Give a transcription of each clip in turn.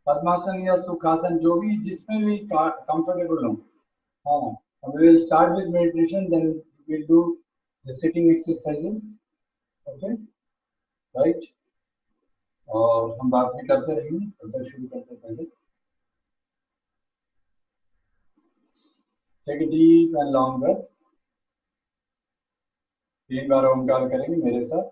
पद्मासन या सुखासन, जो भी जिसमें भी कंफर्टेबल हो। हाँ, we will start with meditation, then we'll do the sitting exercises. Okay, right? और हम बात भी करते रहेंगे, तो शुरू करते पहले take a deep and long breath। 3 बार ओंकार करेंगे मेरे साथ।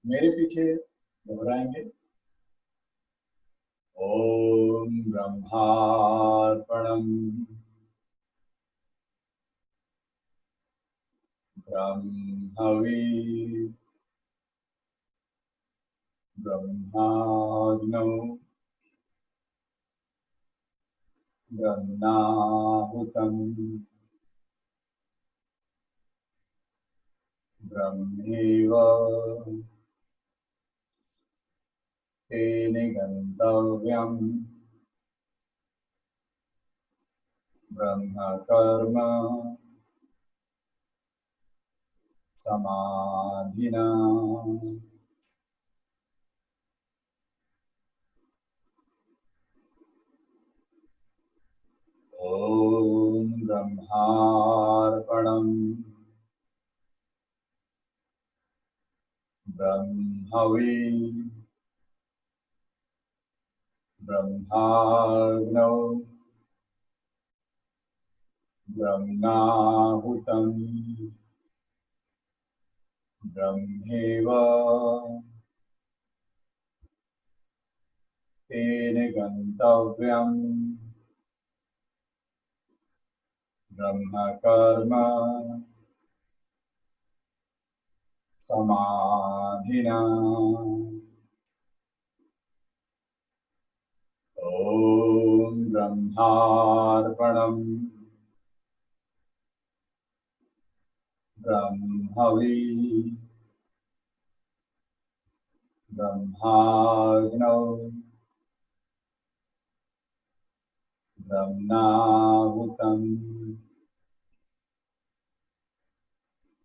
मेरे पीछे दोहराएंगे। ओम ब्रह्मार्पणम ब्रह्मवी ब्रह्माग्नौ ब्रह्माहुतं ब्रह्मेव तेन गन्तव्यम् ब्रह्म कर्म समाधिना। ओम ब्रह्मार्पणम ब्रह्मवे ब्रह्माग्नौ ब्रह्माहुतं ब्रह्मेव तेन गन्तव्यम् ब्रह्म कर्म समाधिना। ओम ब्रह्मार्पणम ब्रह्मवे ब्रह्माग्नौ ब्रह्माहुतं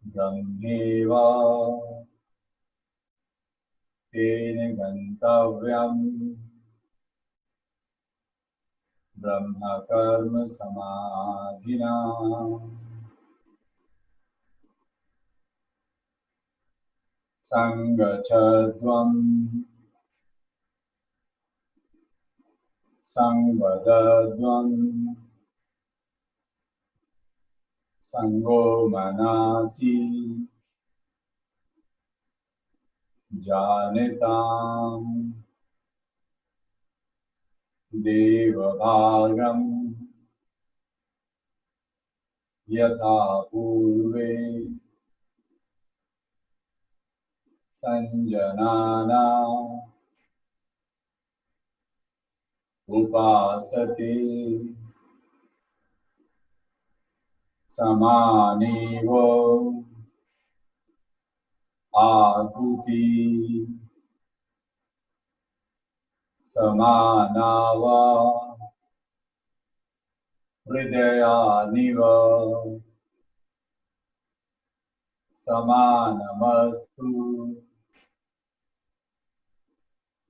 ब्रह्मेव तेन गन्तव्यम् ब्रह्म कर्म समाधिना। संगच्छध्वम् संवदध्वम् संगो मनासि जानिताम् देवभागम् यथा पूर्वे संजनाना उपासते समानेव आहुति समानाव हृदयानिव समानमस्तु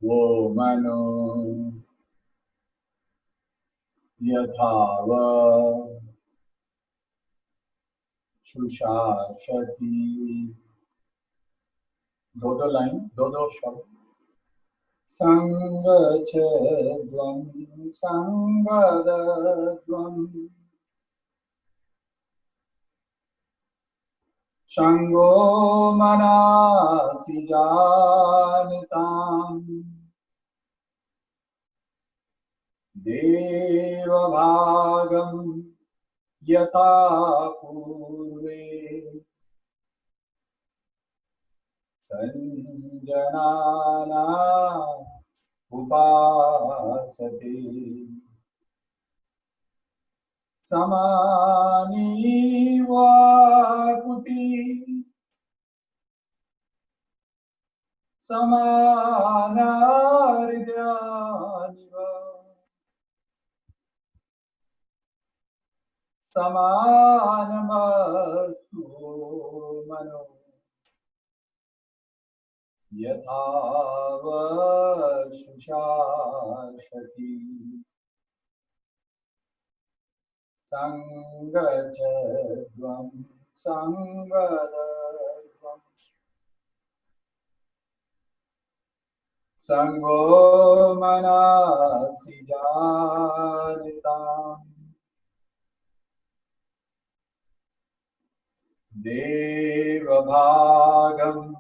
वो मनो यथाव शुशाशति। दो दो लाइन, दो दो शब्द। संगच्छध्वं संगदध्वं संगो मनासि जानिताम् देवभागं यथा पूर्वे संजनाना उपासते समानी वाकुति समानार्द्यानिव समानमस्तु मनो यथावशुशाशति संगच्छध्वं संगदध्वं संगो मनासि जानिताम् देवभागं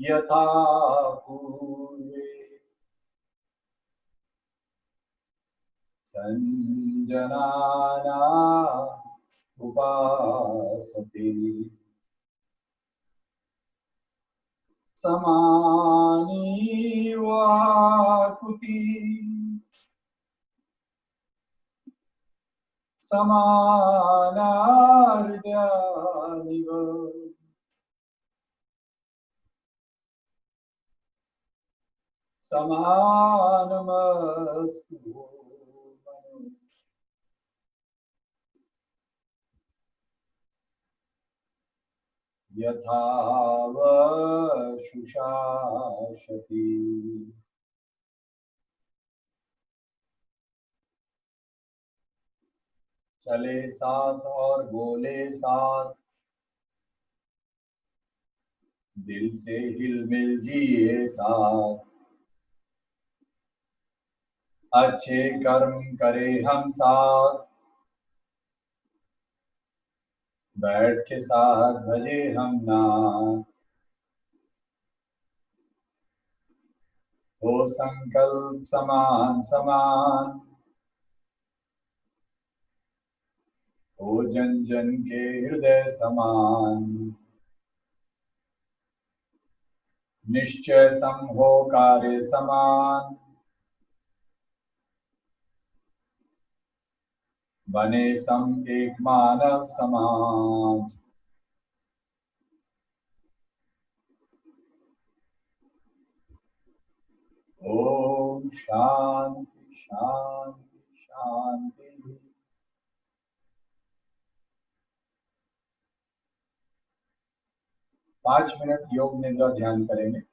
यथा पूर्वे संजनाना उपासते समानी वाकुति समानार्द्यानिव समानमस्तु मनो यथावशुशाशति। चले साथ और बोले साथ, दिल से हिल मिल जिए साथ, अच्छे कर्म करे हम साथ, बैठ के साथ भजे हम नाथ। हो संकल्प समान समान, हो जन जन के हृदय समान, निश्चय सम हो कार्य समान, बने सम एक मानव समाज। ओम शांति शांति शांति। पांच मिनट योग निद्रा ध्यान करेंगे।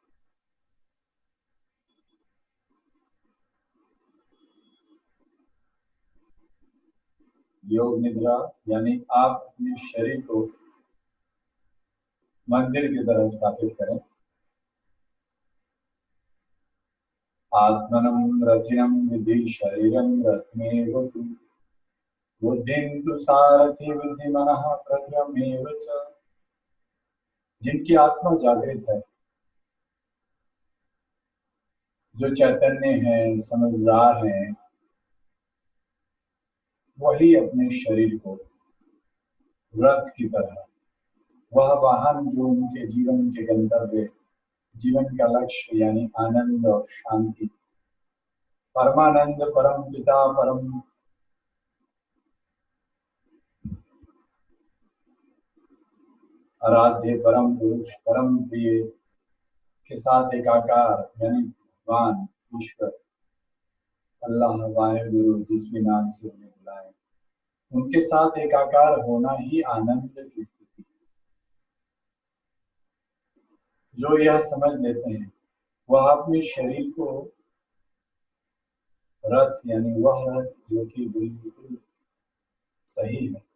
योग निद्रा यानी आप अपने शरीर को मंदिर की तरह स्थापित करें। आत्मनं रथिनं विद्धि शरीरं रथमेव तु, बुद्धिं तु सारथि विद्धि मनः प्रज्ञमेव च। जिनकी आत्मा जागृत है, जो चैतन्य है, समझदार है, वही अपने शरीर को रथ की तरह, वह वाहन जो उनके जीवन के गंतव्य, जीवन का लक्ष्य यानी आनंद और शांति, परमानंद, परम पिता, परम आराध्य, परम पुरुष, परम प्रिय के साथ एकाकार यानी भगवान ईश्वर, अल्लाह, वाहिगुरु, जिस भी नाम से उन्हें बुलाएं, उनके साथ एकाकार होना ही आनंद की स्थिति। जो यह समझ लेते हैं, वह अपने शरीर को रथ यानी वह रथ जो कि बिल्कुल सही है,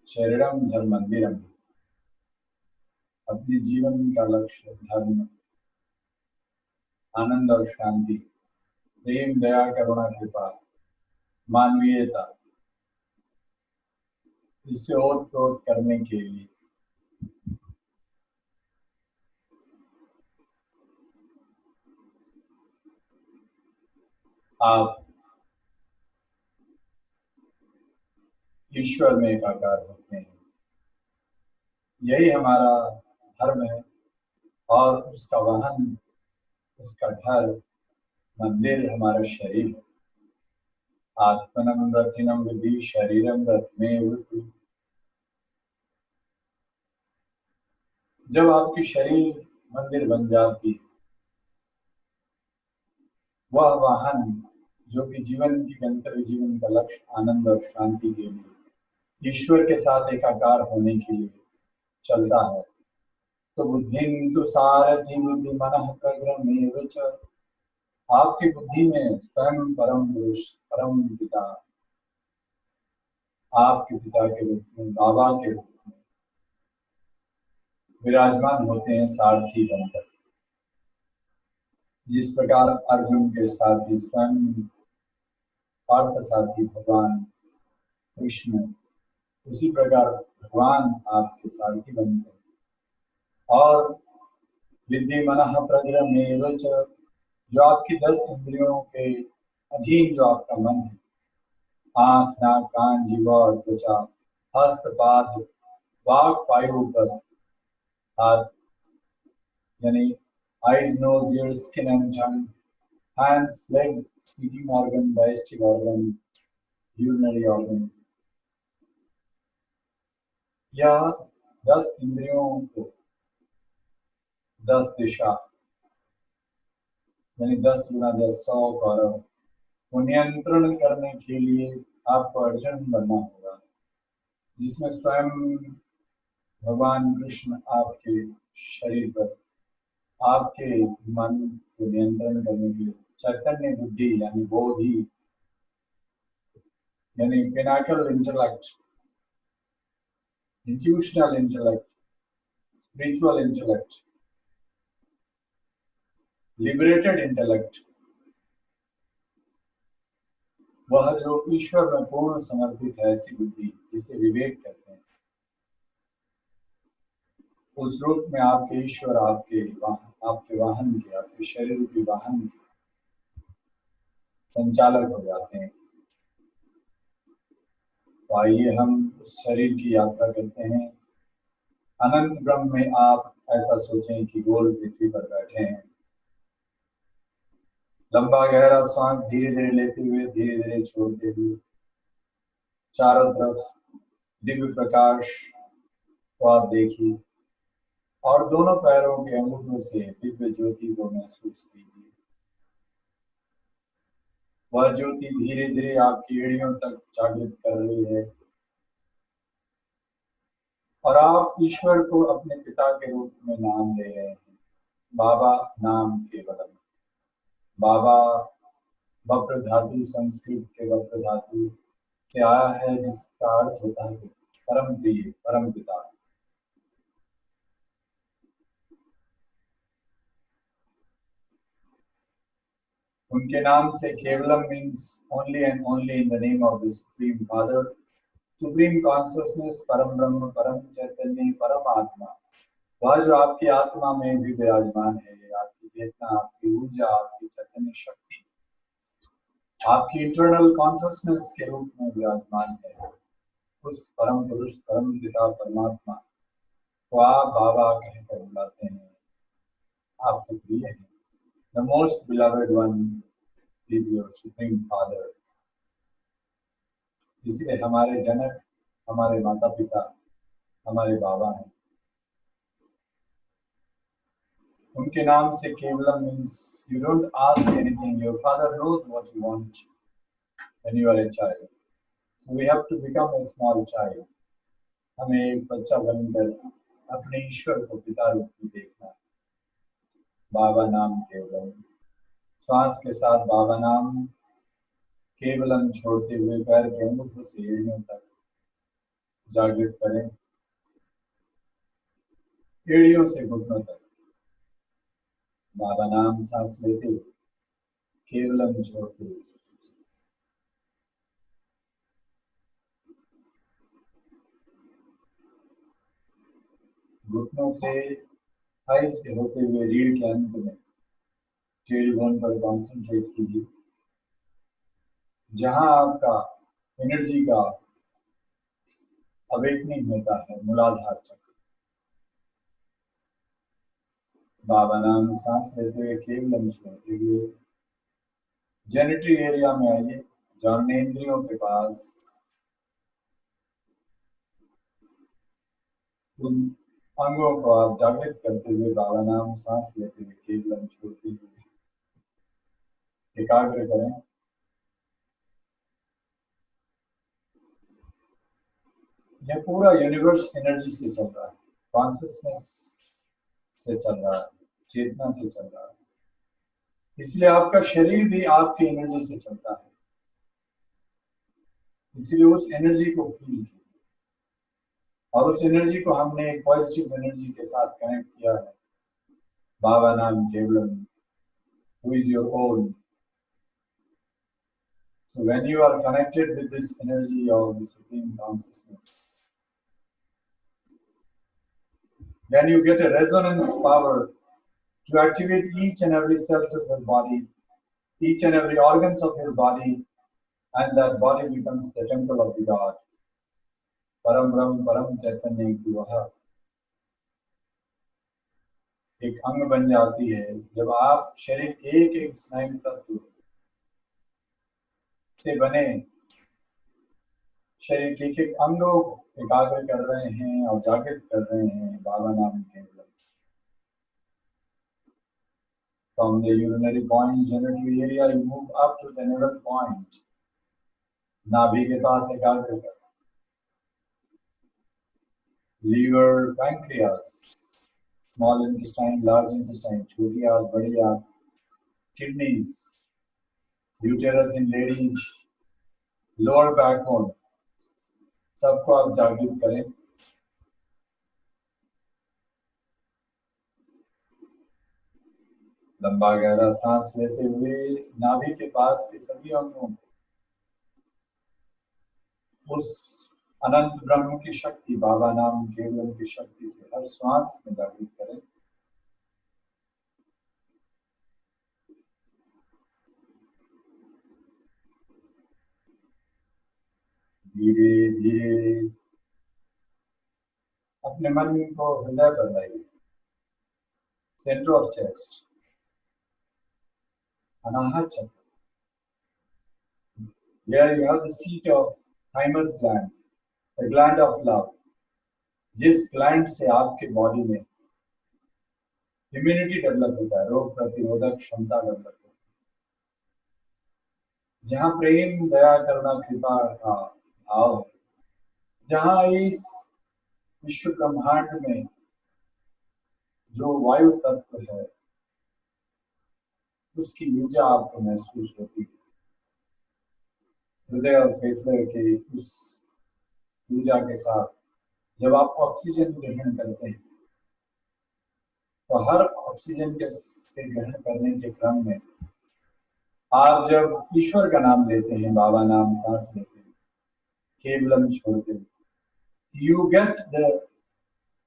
शरीरम धर्म मंदिरम, अपने जीवन का लक्ष्य धर्म, आनंद और शांति, प्रेम, दया, करुणा, कृपा, मानवीयता, इससे ओतप्रोत करने के लिए आप ईश्वर में एकाकार होते हैं। यही हमारा धर्म है और उसका वाहन, उसका घर, मंदिर हमारा शरीर है। आत्मनम रथिनम विधि शरीरम रथमेव। जब आपकी शरीर मंदिर बन जाती है, वह वाहन जो कि जीवन की गंतव्य, जीवन का लक्ष्य आनंद और शांति के लिए, ईश्वर के साथ एकाकार होने के लिए चलता है। तो बुद्धि तो सारथी बुद्धि मनः प्रग्रमेव च, आपकी बुद्धि में स्वयं परम पुरुष, परम पिता, आपके पिता के रूप में, बाबा के रूप में विराजमान होते हैं सारथी बनकर। जिस प्रकार अर्जुन के साथी स्वयं पार्थ साथी भगवान कृष्ण, उसी प्रकार भगवान आपके सारथी बनते हैं। और विद्धि मनः प्रग्रमेव च, जो आपकी 10 इंद्रियों के अधीन जो आपका मन है, आंख, नाक, कान, जीवा और त्वचा, हस्त, पाद, वाक, पायु, उपस्थ, हाथ यानी eyes, nose, ears, skin and tongue, hands, leg, speaking organ, digestive organ, urinary organ, यह 10 इंद्रियों को 10 दिशा यानी 10 गुना 10 100 गौरव को नियंत्रण करने के लिए आपको अर्जुन बनना होगा, जिसमें स्वयं भगवान कृष्ण आपके शरीर पर, आपके मन को नियंत्रण करने के लिए चैतन्य बुद्धि यानी बोधि यानी Pinnacle intellect, intuitional intellect, spiritual intellect, liberated intellect, वह जो ईश्वर में पूर्ण समर्पित है, ऐसी बुद्धि जिसे विवेक कहते हैं, उस रूप में आपके ईश्वर आपके वाहन के, आपके शरीर के वाहन के संचालक हो जाते हैं। तो आइए हम उस शरीर की यात्रा करते हैं। अनंत ब्रह्म में आप ऐसा सोचें कि गोल पृथ्वी पर बैठे हैं। लंबा गहरा श्वास धीरे धीरे लेते हुए, धीरे धीरे छोड़ते हुए, चारों तरफ दिव्य प्रकाश को आप देखिए और दोनों पैरों के अंगूठों से दिव्य ज्योति को महसूस कीजिए। वह ज्योति धीरे धीरे आपकी एड़ियों तक जागृत कर रही है और आप ईश्वर को अपने पिता के रूप में नाम ले रहे हैं। बाबा नाम केवलम। बाबा वक्र धातु, संस्कृत के वक्र धातु से आया है, जिसका अर्थ होता है परम प्रिय, परम पिता। उनके नाम से केवलम means only and only in the name of the supreme father, supreme consciousness, परम ब्रह्म, परम चैतन्य, परम आत्मा। वह जो आपकी आत्मा में भी विराजमान है, आपकी चेतना, आपकी ऊर्जा, आपकी चैतन्य शक्ति, आपकी इंटरनल कॉन्शियसनेस के रूप में विराजमान है, उस परम पुरुष, परम पिता, परमात्मा को आप बाबा कहकर बुलाते हैं। आपके प्रिय है। The most beloved one is your supreme father. इसलिए हमारे जनक, हमारे माता पिता, हमारे बाबा हैं। उनके नाम से केवलम means you don't ask anything. Your father knows what you want when you are a child. So we have to become a small child. हमें एक बच्चा बनकर अपने ईश्वर को पिता रूप में देखना। बाबा नाम केवलम। श्वास के साथ बाबा नाम केवलम छोड़ते हुए पैर के अंगूठों से एड़ियों तक जागृत करें एड़ियों से घुटनों तक। बाबा नाम सांस लेते हुए केवलम छोड़ते हुए घुटनों से थाई से होते हुए रीढ़ के अंत में टेल बोन पर कॉन्सेंट्रेट कीजिए, जहां आपका एनर्जी का अवेकनिंग होता है, मूलाधार चक्र। बाबा नाम सांस लेते हुए केवलम छोड़ते हुए जेनिटरी एरिया में आइए, ज्ञानेंद्रियों के पास। उन अंगों को आप जागृत करते हुए बाबा नाम सांस लेते हुए केवलम छोड़ते हुए एकाग्र करें। यह पूरा यूनिवर्स एनर्जी से चल रहा है, कॉन्सियसनेस से चल रहा है, चेतना से चल रहा है, इसलिए आपका शरीर भी आपकी एनर्जी से चलता है। इसलिए उस एनर्जी को फील कीजिए, और उस एनर्जी को हमने एक पॉजिटिव एनर्जी के साथ कनेक्ट किया है। बाबा नाम केवलम, who is your own. So when you are connected with this energy of the Supreme Consciousness, then you get a resonance power to activate each and every cells of your body, each and every organs of your body, and that body becomes the temple of the God. Param Brahm, Param Chaitanya की वह एक अंग बन जाती है जब आप शरीर के एक एक स्नायु तत्व से बने शरीर के एक एक अंगों को एकाग्र कर रहे हैं और जागृत कर रहे हैं बाबा नाम के केवलम। From the urinary point, genitoury area, you move up to the nodal point. नाभि के पास एकाग्र कर। Liver, pancreas, small intestine, large intestine, छोटी आंत, बड़ी आंत, kidneys, uterus in ladies, lower backbone, सबको आप जागृत करें। लंबा गहरा सांस लेते हुए नाभि के पास के सभी अंगों उस अनंत ब्रह्म की शक्ति, बाबा नाम केवलम की शक्ति से हर श्वास में जागृत करें। धीरे धीरे अपने मन को हृदय पर लाइए, सेंटर ऑफ चेस्ट, अनाहत चक्र, where you have the seat of thymus gland, the gland of love, जिस ग्लैंड से आपके बॉडी में इम्यूनिटी डेवलप होता है, रोग प्रतिरोधक क्षमता डेवलप होती है, जहां प्रेम, दया, करुणा, कृपा का भाव है, जहां इस विश्व ब्रह्मांड में जो वायु तत्व है उसकी ऊर्जा आपको महसूस होती है। हृदय और फेफड़े के उस ऊर्जा के साथ जब आप ऑक्सीजन ग्रहण करते हैं तो हर ऑक्सीजन के से ग्रहण करने के क्रम में आप जब ईश्वर का नाम लेते हैं, बाबा नाम सांस लेते हैं, केवलम छोड़ते हैं, you get the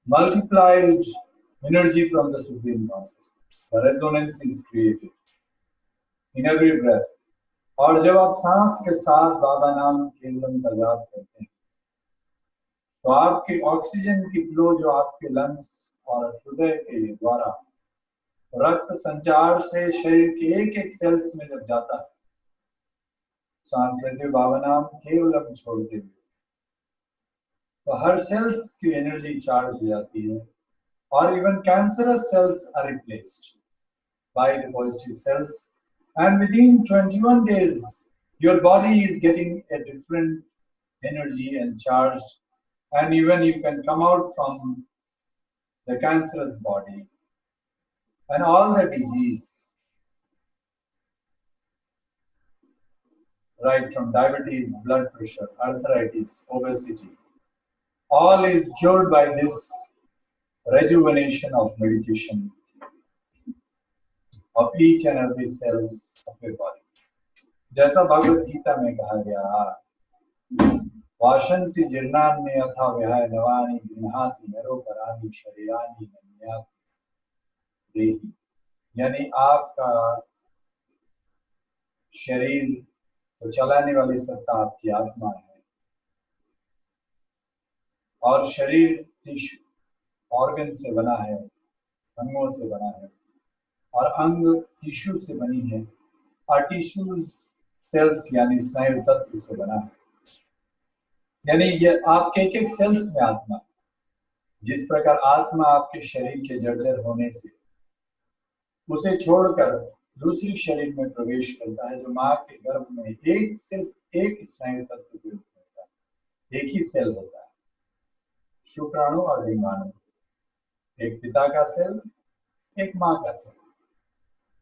multiplied energy from the Supreme Consciousness. The resonance is created in every breath. और जब आप सांस के साथ बाबा नाम केवलम का जाप करते हैं तो आपके ऑक्सीजन की फ्लो जो आपके लंग्स और हृदय के द्वारा रक्त संचार से शरीर के एक एक सेल्स में जब जाता है, सांस लेते हुए बाबा नाम केवलम छोड़ते हुए, तो हर सेल्स की एनर्जी चार्ज हो जाती है और even cancerous cells are replaced by the positive cells, and within 21 days your body is getting a different energy and charge, and even you can come out from the cancerous body and all the disease, right from diabetes, blood pressure, arthritis, obesity, All is cured by this rejuvenation of meditation of each and every cells of your body. जैसा भगवत गीता में कहा गया, वाशंसी जीर्णान्य अथा विहाय नवानि गृह्णाति नरोपराणि शरीराणि नन्याति देहि, यानी आपका शरीर तो चलाने वाली सत्ता आपकी आत्मा है, और शरीर टिश्यू ऑर्गन से बना है, अंगों से बना है, और अंग टिश्यू से बनी है, और टिश्यू सेल्स यानी स्नायु तत्व से बना है। यानी ये आपके एक एक सेल्स में आत्मा, जिस प्रकार आत्मा आपके शरीर के जर्जर होने से उसे छोड़कर दूसरी शरीर में प्रवेश करता है, जो माँ के गर्भ में एक सिर्फ एक स्नायु तत्व के रूप में होता है, एक ही सेल होता है, शुक्राणु और डिंबाणु, एक पिता का सेल, एक माँ का सेल।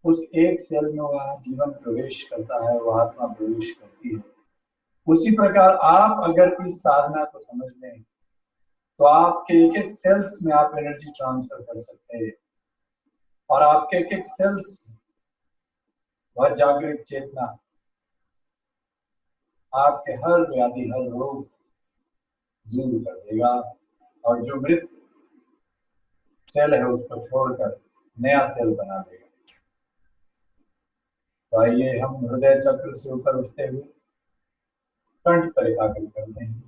उस एक सेल में वह जीवन प्रवेश करता है, वह आत्मा प्रवेश करती है। उसी प्रकार आप अगर इस साधना को समझ लें तो आपके एक एक सेल्स में आप एनर्जी ट्रांसफर कर सकते हैं, और आपके एक एक सेल्स वह जागृत चेतना आपके हर व्याधि, हर रोग दूर कर देगा, और जो मृत सेल है उसको छोड़कर नया सेल बना देगा। तो आइए हम हृदय चक्र से ऊपर उठते हुए कंठ पर एकाग्र करते हैं।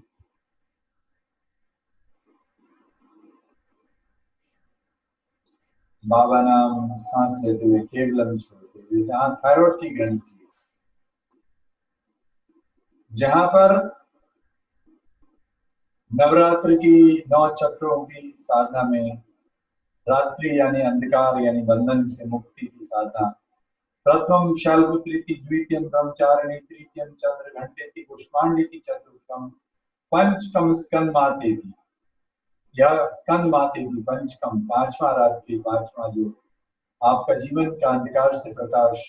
बाबा नाम सांस लेते हुए केवलम छोड़ते हुए, जहाँ थायराइड की ग्रंथि, जहां पर नवरात्र की 9 चक्रों की साधना में रात्रि यानी अंधकार यानी बंधन से मुक्ति की साधना, प्रथम शाल्पुत्रीति, द्वितीयम ब्रह्मचारिणी, तृतीयम चंद्र घंटेति, पुष्पांडेति, चतुर्थम पंचकम स्कंद मातेति, यह स्कंद मातेति पंचकम, पांचवा रात्रि, पांचवा जो आपका जीवन का अंधकार से प्रकाश,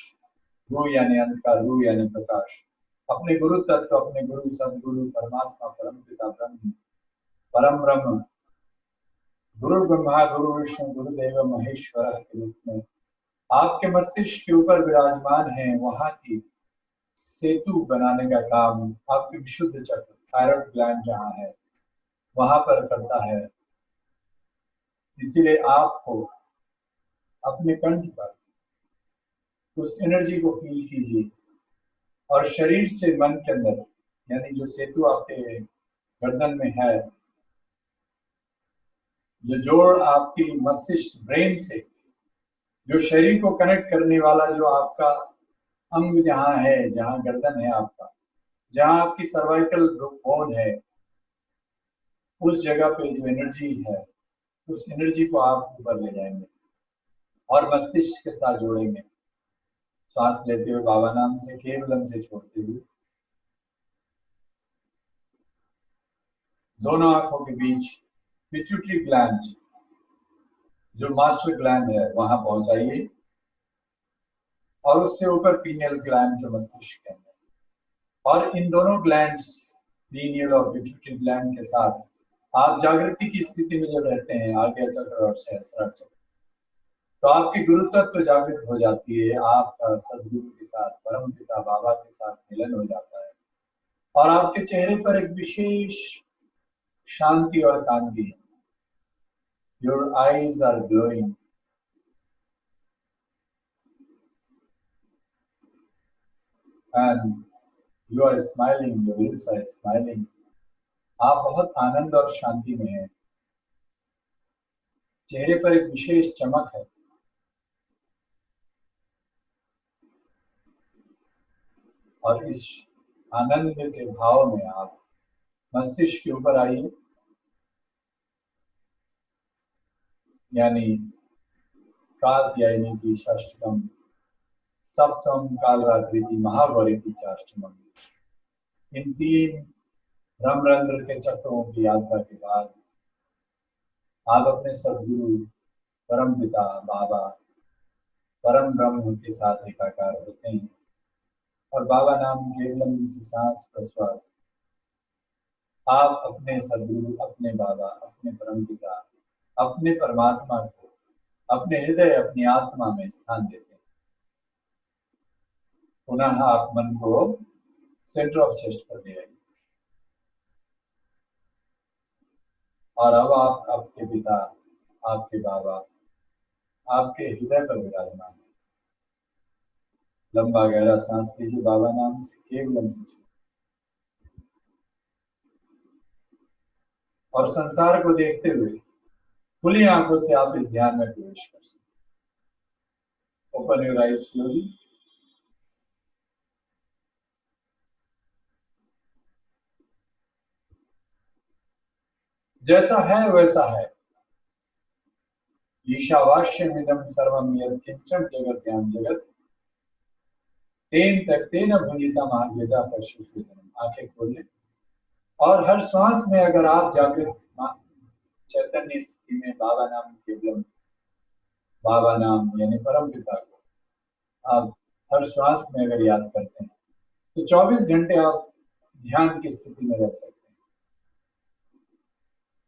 रू यानी अंधकार, रू यानी प्रकाश, अपने गुरु तत्व, अपने गुरु सदगुरु परमात्मा परम पिता ब्रह्म परम ब्रह्म गुरु ब्रह्मा गुरु विष्णु गुरुदेव महेश्वर के रूप में आपके मस्तिष्क के ऊपर विराजमान है, वहां की सेतु बनाने का काम आपके विशुद्ध चक्र थायराइड ग्लैंड जहां है वहां पर करता है। इसीलिए आपको अपने कंठ पर उस एनर्जी को फील कीजिए, और शरीर से मन के अंदर, यानी जो सेतु आपके गर्दन में है, जो जोड़ आपकी मस्तिष्क ब्रेन से, जो शरीर को कनेक्ट करने वाला जो आपका अंग जहां है, जहां गर्दन है आपका, जहां आपकी सर्वाइकल बोन है, उस जगह पे जो एनर्जी है, उस एनर्जी को आप ऊपर ले जाएंगे और मस्तिष्क के साथ जोड़ेंगे। सांस लेते हुए बाबा नाम से केवलम से छोड़ते हुए दोनों आंखों के बीच पिट्यूटरी ग्लैंड, जो मास्टर ग्लैंड है, वहां पहुंचाइए, और उससे ऊपर पीनियल ग्लैंड जो मस्तिष्क के अंदर, और इन दोनों ग्लैंड्स, पीनियल और पिट्यूटरी ग्लैंड के साथ आप जागृति की स्थिति में जब रहते हैं, आज्ञा चक्र और सहस्रार चक्र, तो आपकी गुरु तत्व जागृत हो जाती है, आपका सदगुरु के साथ, परम पिता बाबा के साथ मिलन हो जाता है, और आपके चेहरे पर एक विशेष शांति और कांति है। Your eyes are glowing. And you are smiling, your lips are smiling. आप बहुत आनंद और शांति में हैं, चेहरे पर एक विशेष चमक है, और इस आनंद के भाव में आप मस्तिष्क के ऊपर आइए, यानी कात्यायनी की षष्ठम, सप्तम कालरात्रि की, महागौरी की चाष्टमम, इन 3 ब्रह्मरंध्र के चक्रों की यात्रा के बाद आप अपने सदगुरु परम पिता बाबा परम ब्रह्म के साथ एकाकार होते हैं, और बाबा नाम केवलम से सांस प्रश्वास आप अपने सदगुरु, अपने बाबा, अपने परमपिता, अपने परमात्मा को अपने हृदय, अपनी आत्मा में स्थान देते हैं। पुनः आप मन को सेंटर ऑफ चेस्ट पर ले आइए और अब आप आपके पिता, आपके बाबा, आपके हृदय पर विराजमान। लंबा गहरा सांस लीजिए बाबा नाम से, केवलम से, और संसार को देखते हुए खुली आंखों से आप इस ध्यान में प्रवेश कर सकते। Open your eyes slowly. जैसा है वैसा है। ईशावास्यमिदं सर्वं यत्किंचन जगत्याम जगत तेन तक्तेन भुजितम आद्यता पश्येदम्। आंखें खोल लें और हर सांस में अगर आप जागृत चैतन्य स्थिति में बाबा नाम, केवलम बाबा नाम यानी परम पिता को आप हर श्वास में अगर याद करते हैं तो 24 घंटे आप ध्यान की स्थिति में रह सकते हैं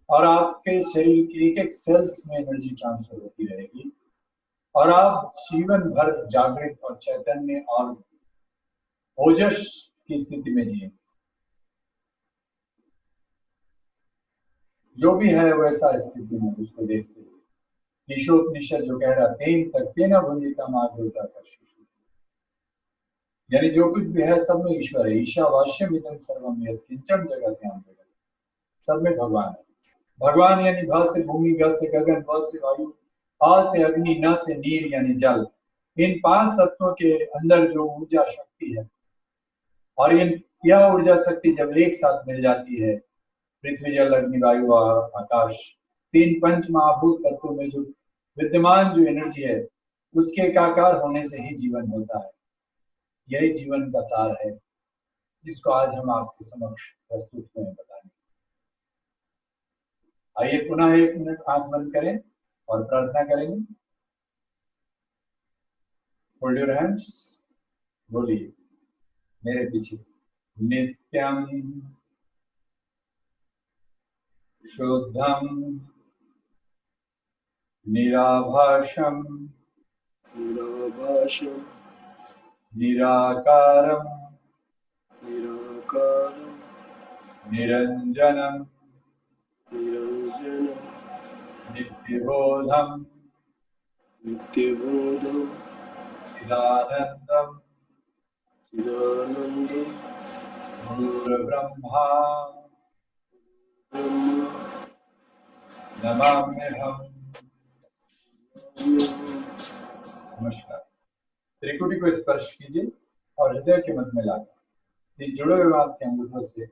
और आपके शरीर के एक एक सेल्स में एनर्जी ट्रांसफर होती रहेगी और आप जीवन भर जागृत और चैतन्य और ओजस की स्थिति में जिए। जो भी है वैसा स्थिति में उसको देखते हुए ईशोपनिषद जो कह रहा तेन तक तेना भुंजिता माधुरता का शिशु, यानी जो कुछ भी है सब में ईश्वर है। ईशावास्यम इदं सर्वम यत्किंचन जगत्याम जगत, सब में भगवान है। भगवान यानी भ से भूमि, ग से गगन, व से वायु, आ से अग्नि, न से नीर यानी जल। इन 5 तत्वों के अंदर जो ऊर्जा शक्ति है और यह ऊर्जा शक्ति जब एक साथ मिल जाती है, पृथ्वी जल अग्नि वायु और आकाश, 3 पंच महाभूत तत्वों में जो विद्यमान जो एनर्जी है उसके एकाकार होने से ही जीवन होता है। यही जीवन का सार है जिसको आज हम आपके समक्ष प्रस्तुत हुए बताएंगे। आइए पुनः 1 मिनट आंख बंद करें और प्रार्थना करेंगे। होल्ड योर हैंड्स, बोलिए मेरे पीछे। नित्यम शुद्धम निराभाषम निराकारम निरंजनम नित्यबोधम चिदानंदम गुरुर्ब्रह्मा नमाम्यहम्। नमस्कार। त्रिकुटी को स्पर्श कीजिए और हृदय के मध्य में लाकर इस जुड़े हुए आपके अंगूठों से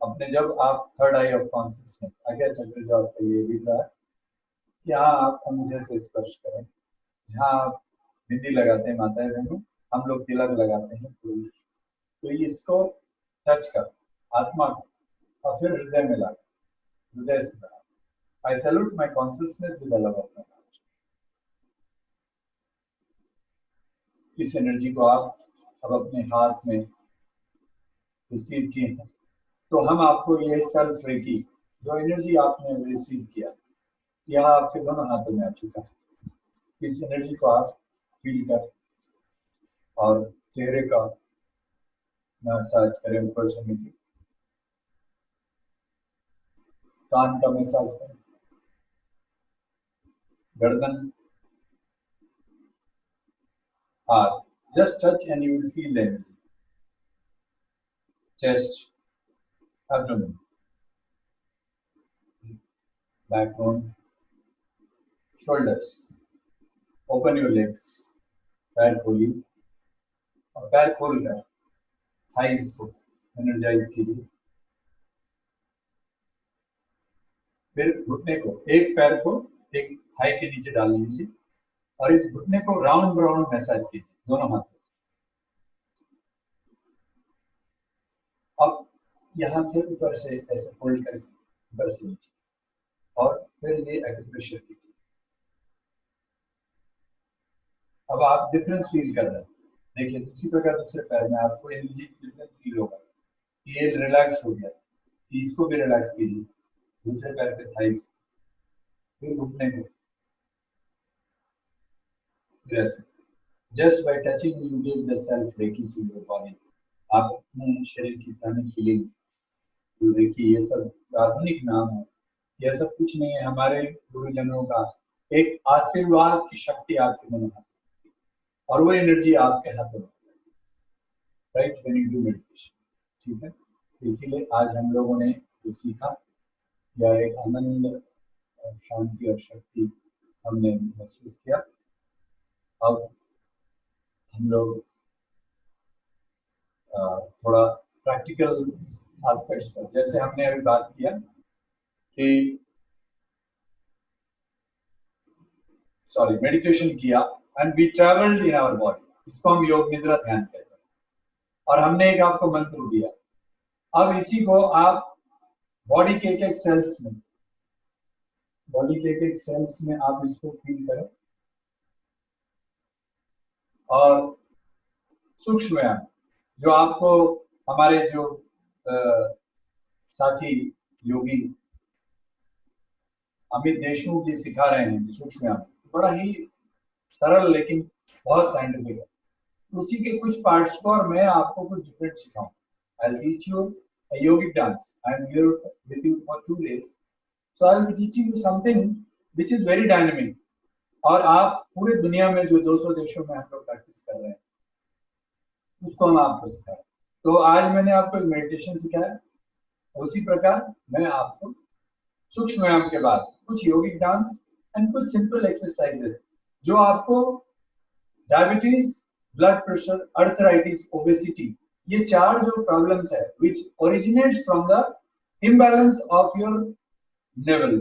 अपने, जब आप थर्ड आई ऑफ कॉन्शियसनेस, आज्ञा चक्र जो आपका ये दिख रहा है, यहाँ आप अंगूठे से स्पर्श करें। जहाँ आप बिंदी लगाते हैं माताएं बहनों, हम लोग तिलक लगाते हैं पुरुष, तो इसको टच कर आत्मा को और फिर हृदय में ला, हृदय से बना। I salute my consciousness with the love of my heart. इस एनर्जी को आप अब अपने हाथ में रिसीव किए हैं, तो हम आपको यह सेल्फ रेकी जो एनर्जी आपने रिसीव किया, यह आपके दोनों हाथों में आ चुका है। इस एनर्जी को आप फील कर और चेहरे का मसाज करें, ऊपर से नीचे, कान का मसाज करें, गर्दन, हाथ, just touch and you will feel the energy. Chest, abdomen, backbone, shoulders. Open your legs, पैर खोलिए और पैर खोलकर थाइज को एनर्जाइज कीजिए। फिर घुटने को, एक पैर को एक थाई के नीचे डाल लीजिए और इस घुटने को राउंड राउंड मैसाज कीजिए दोनों हाथों से। अब यहाँ से ऊपर से ऐसे फोल्ड करके ऊपर से नीचे और फिर ये एक्यूप्रेशर कीजिए। अब आप डिफरेंस फील कर रहे हैं, देखिए दूसरी प्रकार दूसरे पैर में आपको एनर्जी डिफरेंस फील होगा। ये रिलैक्स हो गया, इसको भी रिलैक्स कीजिए, दूसरे पैर पे थाइस, फिर घुटने को। Yes, just by touching you give the self reiki to your body. आप अपने शरीर की प्राणिक हीलिंग, तो देखिए ये सब आधुनिक नाम है, यह सब कुछ नहीं है, हमारे गुरुजनों का एक आशीर्वाद की शक्ति आपके मन में, और वो एनर्जी आपके हाथों में, right, when you do meditation. ठीक है, इसीलिए आज हम लोगों ने जो सीखा, या एक आनंद और शांति और शक्ति हमने महसूस किया। अब हम लोग थोड़ा प्रैक्टिकल एस्पेक्ट्स पर, जैसे हमने अभी बात किया कि मेडिटेशन किया and we travelled in our body, इसको हम योग निद्रा ध्यान कहते हैं, और हमने एक आपको मंत्र दिया। अब इसी को आप बॉडी के एक सेल्स में, आप इसको फील करें, और सूक्ष्म व्यायाम जो आपको हमारे जो साथी योगी अमित देशमुख जी सिखा रहे हैं, सूक्ष्म व्यायाम बड़ा ही सरल लेकिन बहुत साइंटिफिक है, उसी के कुछ पार्ट्स को और मैं आपको कुछ डिफरेंट सिखाऊं। I will teach you a yogic dance. I am here with you for 2 days, so I will be teaching you something which is very dynamic, और आप पूरे दुनिया में जो 200 देशों में हम लोग प्रैक्टिस कर रहे हैं उसको हम आपको सिखाएं। तो आज मैंने आपको एक मेडिटेशन सिखाया, उसी प्रकार मैं आपको सूक्ष्म व्यायाम के बाद कुछ योगिक डांस एंड कुछ सिंपल एक्सरसाइजेस जो आपको diabetes, blood pressure, arthritis, obesity, ये 4 जो प्रॉब्लम्स है which originates from the imbalance of your navel,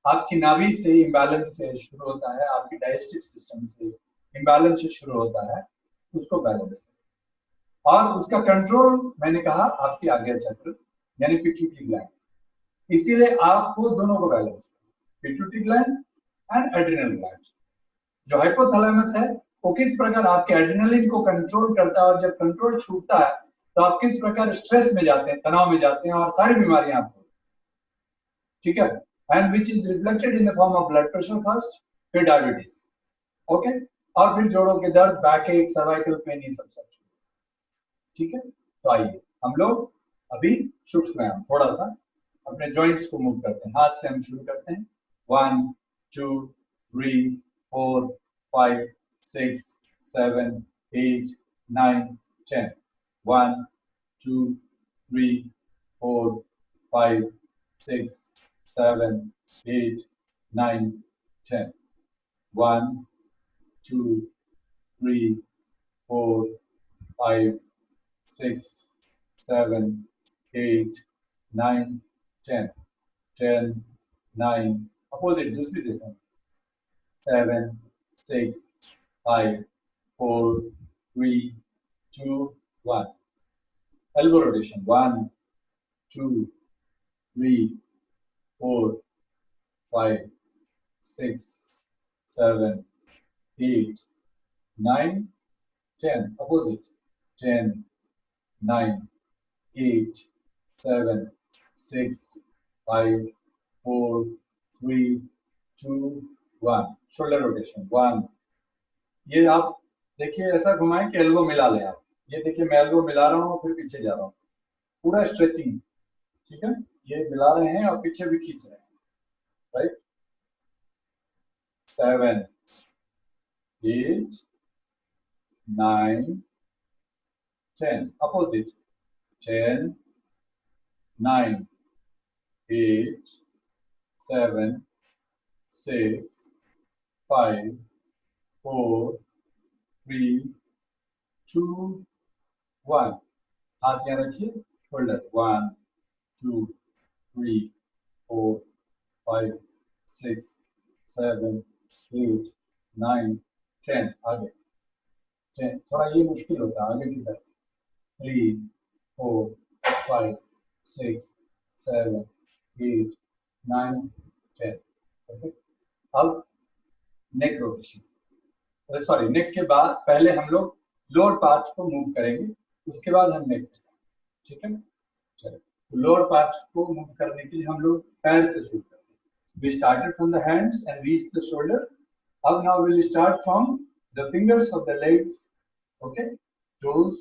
आपकी नाभि से इम्बैलेंस से शुरू होता है, आपकी डाइजेस्टिव सिस्टम से इम्बैलेंस से शुरू होता है, उसको बैलेंस करें। और उसका कंट्रोल मैंने कहा आपकी आज्ञा चक्र यानी पिट्यूटरी ग्लैंड, इसीलिए आपको दोनों को बैलेंस करें, pituitary gland and adrenal gland. जो हाइपोथैलेमस है वो किस प्रकार आपके एड्रेनलिन को कंट्रोल करता है, और जब कंट्रोल छूटता है तो आप किस प्रकार स्ट्रेस में जाते हैं, तनाव में जाते हैं, और सारी बीमारियां आपको, ठीक है, and which is reflected in the form of blood pressure first, फिर डायबिटीज, ओके, और फिर जोड़ों के दर्द, बैक एक, सर्वाइकल पेन, ये सब ठीक है। तो आइए हम लोग अभी सूक्ष्म व्यायाम थोड़ा सा अपने जॉइंट्स को मूव करते हैं, हाथ से हम शुरू करते हैं। 1 2 3 4 5 6 7 8 9 10, 1 2 3 4 5 6 7 8 9 10, 1 2 3 4 5 6 7 8 9 10, 10 9, अपोजिट दूसरी देखो, 7 6 5 4 3 2 1, elbow rotation, 1 2 3 4 5 6 7 8 9 10, opposite, 10 9 8 7 6 5 4 3 2 1, shoulder rotation, 1, ये आप देखिए ऐसा घुमाएं कि एल्बो मिला लें आप, ये देखिए मैं एल्बो मिला रहा हूँ फिर पीछे जा रहा हूँ, पूरा स्ट्रेचिंग, ठीक है, ये मिला रहे हैं और पीछे भी खींच रहे हैं, राइट, 7 8 9 10, opposite, 10 9 8 7 6 5 4 3 2 1, हाथ यहाँ रखिए, शोल्डर, 1 2 3 4 5 6 7 8 9 10, आगे 10, थोड़ा ये मुश्किल होता है आगे की तरफ, 3 4 5 6 7 8 9 10, ओके। अब नेक रोटेशन, सॉरी नेक के बाद पहले हम लोग लोअर पार्ट को मूव करेंगे, उसके बाद हम नेक, ठीक है, चलो लोअर पार्ट को मूव करने के लिए हम लोग पैर से शुरू करते हैं. We started from the hands and reach the shoulder. अब now we will start from the fingers of the legs, okay, toes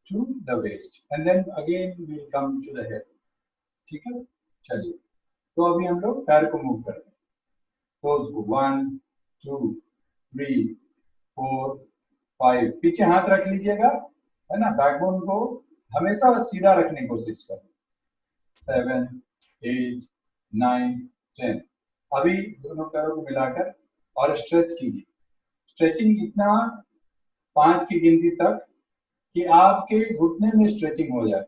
to the waist, and then again we will come to the head. ठीक है, चलिए. तो अभी हम लोग पैर को मूव करते हैं. टोज को 1 2 3 4 5. पीछे हाथ रख लीजिएगा, है ना. बैकबोन को हमेशा सीधा रखने की कोशिश करें. 7 8 9 10. अभी दोनों पैरों को मिलाकर और स्ट्रेच कीजिए. स्ट्रेचिंग इतना 5 की गिनती तक कि आपके घुटने में स्ट्रेचिंग हो जाए.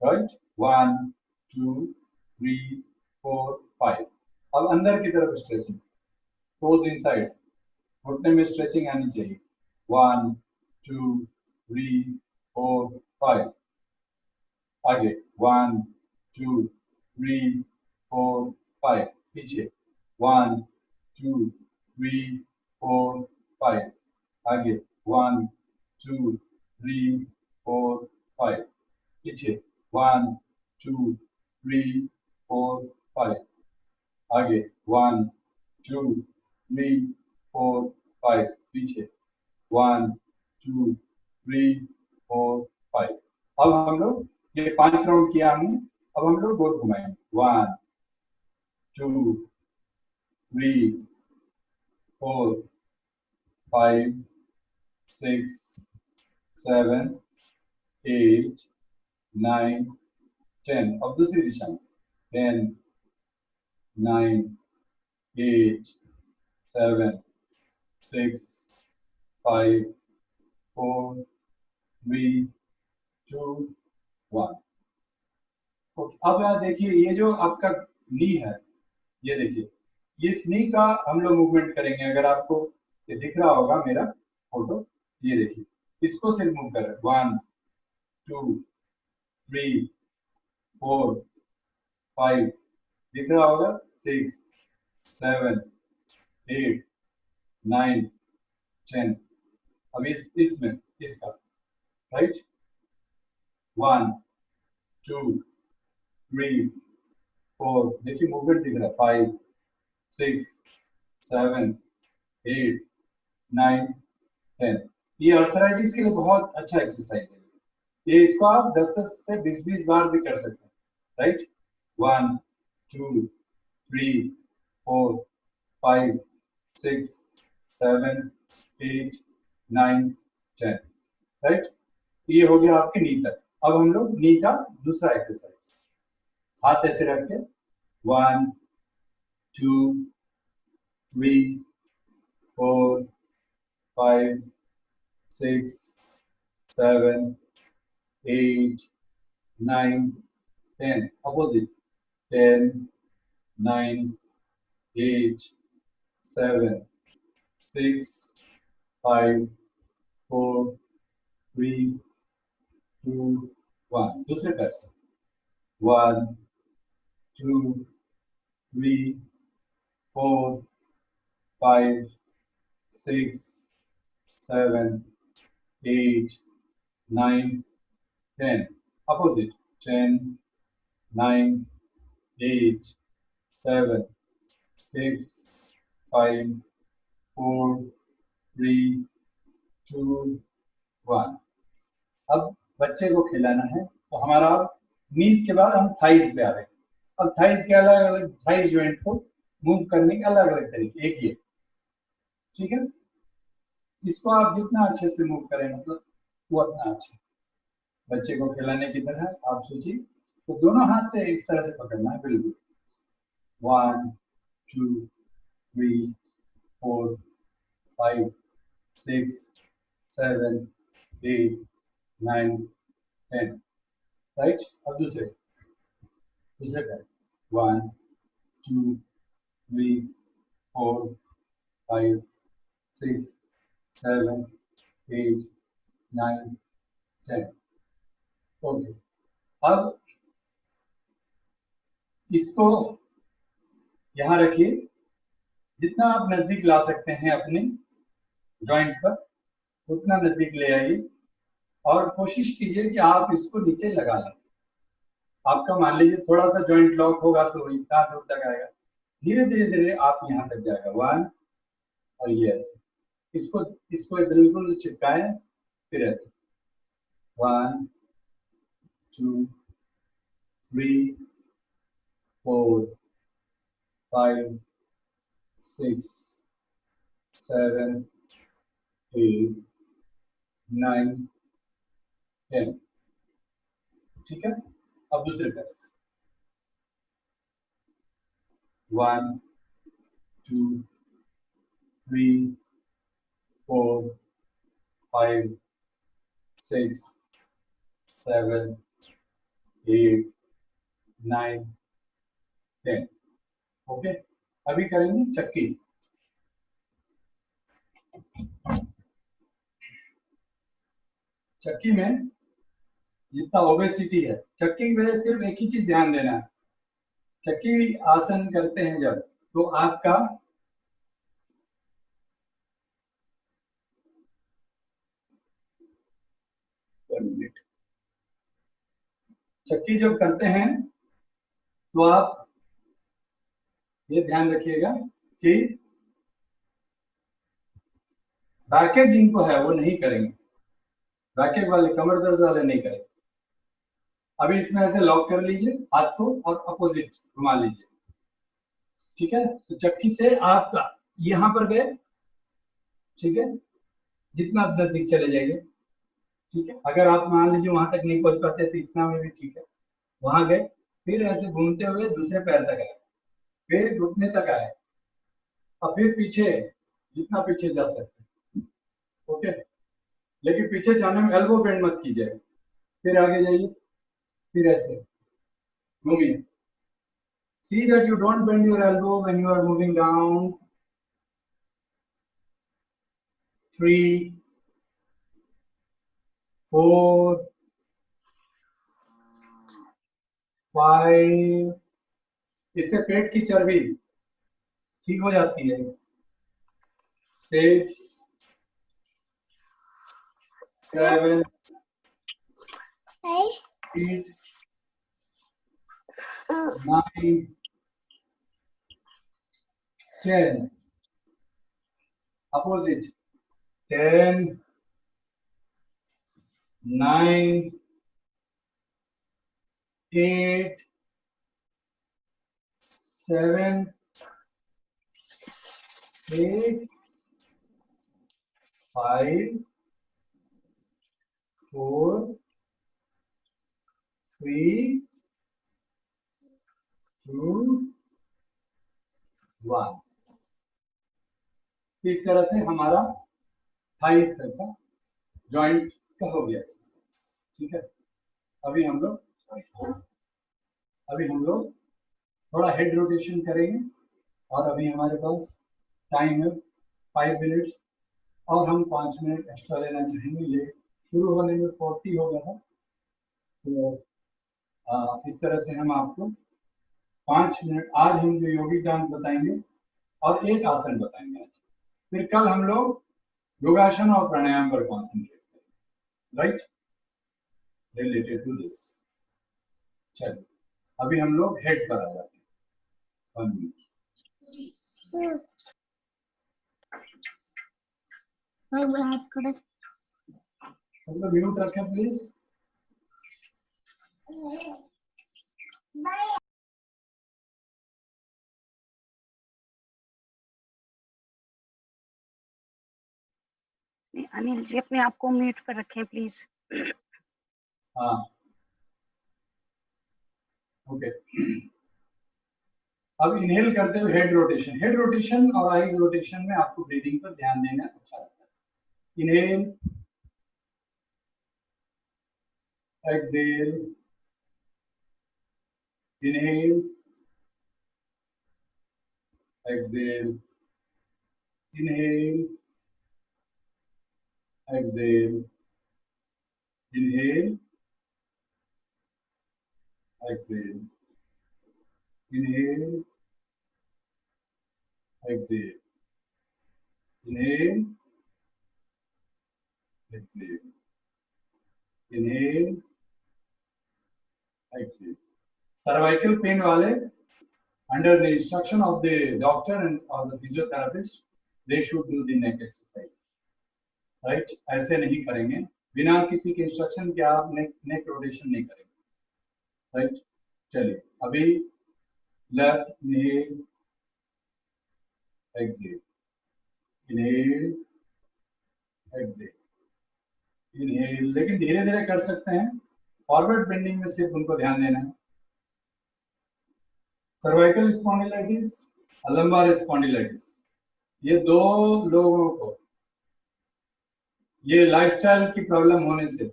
राइट, 1 2 3 4 5. अब अंदर की तरफ स्ट्रेचिंग, टोज इनसाइड, घुटने में स्ट्रेचिंग आनी चाहिए. 1 2 3 4 5. आगे 1 2 3 4 5. पीछे 1 2 3 4 5. आगे 1 2 3 4 5. पीछे 1 2 3 4 5. आगे 1 2 3 4 5. पीछे 1 2 3 4 5. अब हम लोग ये 5 राउंड किया हमने. अब हम लोग गोल घुमाएंगे. 1 2 3 4 5 6 7 8 9 10. अब दूसरी दिशा में 10 9 8 7 6 5 4 3 2 1. अब यहाँ देखिए, ये जो आपका नी है, ये देखिए, इस नी का हम लोग मूवमेंट करेंगे. अगर आपको ये दिख रहा होगा मेरा फोटो, ये देखिए, इसको सिर्फ मूव कर रहे. 1 2 3 4 5. दिख रहा होगा. 6 7 8 9 10. अब इसमें इसका राइट. 1 2 3 4. देखिए मूवमेंट दिख रहा है. 5 6 7 8 9 10. ये आर्थराइटिस के लिए बहुत अच्छा एक्सरसाइज है. ये इसको आप 10 से 20 बार भी कर सकते हैं. राइट. 1 2 3 4 5 6 7 8 9 10. राइट. ये हो गया आपके नी तक. अब हम लोग नी का दूसरा एक्सरसाइज. हाथ ऐसे रख के 1 2 3 4 5 6 7 8 9 10. Opposite. 10 9 8 7 6 5 4 3 2 1. दूसरे पैर से 1 2 3 4 5 6 7 8 9 10. Opposite. 10 9 8 7 6 5 4 3 2 1. अब बच्चे को खिलाना है, तो हमारा नीज के बाद हम थाइज पे आ रहे हैं. अब थाइज के अलग अलग थाइज जॉइंट को मूव करने के अलग अलग तरीके. एक ये, ठीक है, इसको आप जितना अच्छे से मूव करें, मतलब वो उतना अच्छा. बच्चे को खिलाने की तरह आप सोचिए, तो दोनों हाथ से इस तरह से पकड़ना है. बिल्कुल. 1 2 3 4 5 6 7 8 9 10. राइट. अब दूसरे पैर 1 2 3 4 5 6 7 8 9 10. ओके. अब इसको यहां रखिए. जितना आप नजदीक ला सकते हैं अपने जॉइंट पर, उतना नजदीक ले आइए और कोशिश कीजिए कि आप इसको नीचे लगा लें. आपका मान लीजिए थोड़ा सा जॉइंट लॉक होगा तो इतना दूर तक आएगा, धीरे धीरे धीरे आप यहाँ तक जाएगा 1, और ये ऐसे इसको इसको बिल्कुल चिपकाए, फिर ऐसे 1 2 3 4 5 6 7 8 9 10। ठीक है, अब दूसरे पैर से 1 2 3 4 5 6 7 8 9 10। ओके, अभी करेंगे चक्की। चक्की में जितना ओबेसिटी है, चक्की में सिर्फ एक ही चीज ध्यान देना है, चक्की आसन करते हैं जब, तो आपका चक्की जब करते हैं तो आप ये ध्यान रखिएगा कि बैकेज जिनको है वो नहीं करेंगे, बैकेज वाले कमर दर्द वाले नहीं करेंगे। अभी इसमें ऐसे लॉक कर लीजिए हाथ को और अपोजिट घुमा लीजिए। ठीक है, तो चक्की से आप यहाँ पर गए, ठीक है, जितना नजदीक चले जाइए। ठीक है, अगर आप मान लीजिए वहां तक नहीं पहुंच पाते तो इतना में भी ठीक है, वहां गए, फिर ऐसे घूमते हुए दूसरे पैर तक आए, फिर घुटने तक आए, और फिर पीछे, जितना पीछे जा सकते। ओके, लेकिन पीछे जाने में एल्बो बेंड मत कीजिए, फिर आगे जाइए, फिर ऐसे घूमिए। See that you don't bend your elbow when you are moving down. 3 4 5, इससे पेट की चर्बी ठीक हो जाती है। 6 7 8 9 10, opposite 10 9 8 7 8 5 4 3 2 1। इस तरह से हमारा थाई स्तर का जॉइंट का हो गया एक्सरसाइज। ठीक है, अभी हम लोग थोड़ा हेड रोटेशन करेंगे, और अभी हमारे पास टाइम है 5 मिनट्स, और हम 5 मिनट एक्स्ट्रा लेना चाहेंगे। ये शुरू होने में 40 हो गया था, तो इस तरह से हम आपको 5 मिनट, आज हम जो योगिक डांस बताएंगे और एक आसन बताएंगे आज, फिर कल हम लोग योगासन और प्राणायाम पर कॉन्सेंट्रेट करेंगे, राइट, रिलेटेड टू दिस। चलिए, अभी हम लोग हेड पर आ जाते हैं। 1 मिनट, म्यूट रखें प्लीज। अनिल जी अपने आप को म्यूट पर रखें प्लीज। हाँ, ओके। अब इनहेल करते हुए हेड रोटेशन, हेड रोटेशन और आईज रोटेशन में आपको ब्रीदिंग पर ध्यान देना अच्छा लगता है। Inhale, exhale, inhale, exhale, inhale, exhale, inhale, exhale, inhale, exhale, inhale, exhale, inhale, exhale, cervical pain वाले under the instruction of the doctor and or the physiotherapist, they should do the neck exercise, right? ऐसे नहीं करेंगे बिना किसी के instruction के आप neck rotation नहीं करेंगे, राइट? चलिए अभी left inhale Excel, inhale exhale, inhale, लेकिन धीरे धीरे कर सकते हैं। फॉरवर्ड बेंडिंग में सिर्फ उनको ध्यान देना है। सर्वाइकल स्पॉन्डिलाइटिस, लंबार स्पॉन्डिलाइटिस, ये दो लोगों को ये लाइफस्टाइल की प्रॉब्लम होने से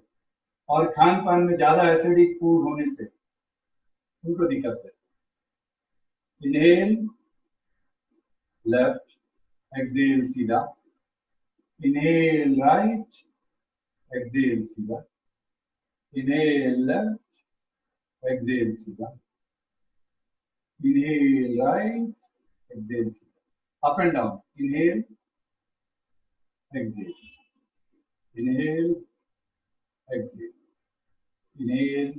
और खान पान में ज्यादा एसिडिक फूड होने से उनको दिक्कत है। इनहेल लेफ्ट, एक्सेल सीधा, इनहेल राइट, एक्सेल सीधा, इनहेल लेफ्ट, एक्सेल सीधा, inhale right, exhale, up and down, inhale, exhale, inhale, exhale, inhale,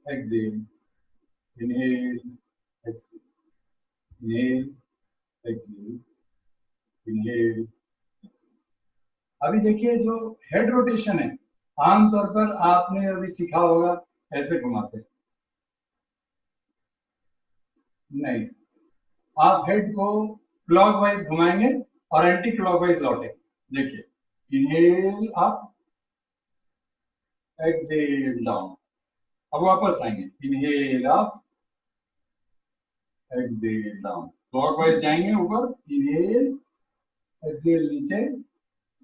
exhale, inhale, exhale, inhale, exhale, inhale, exhale। अभी देखिए जो हेड रोटेशन है, आमतौर पर आपने अभी सीखा होगा ऐसे घुमाते हैं, नहीं, आप हेड को क्लॉकवाइज घुमाएंगे और एंटी क्लॉकवाइज लौटेंगे। देखिए, इनहेल अप, एक्सेल डाउन, अब वापस आएंगे, inhale up, exhale down, clockwise जाएंगे ऊपर, इनहेल, एक्सेल नीचे,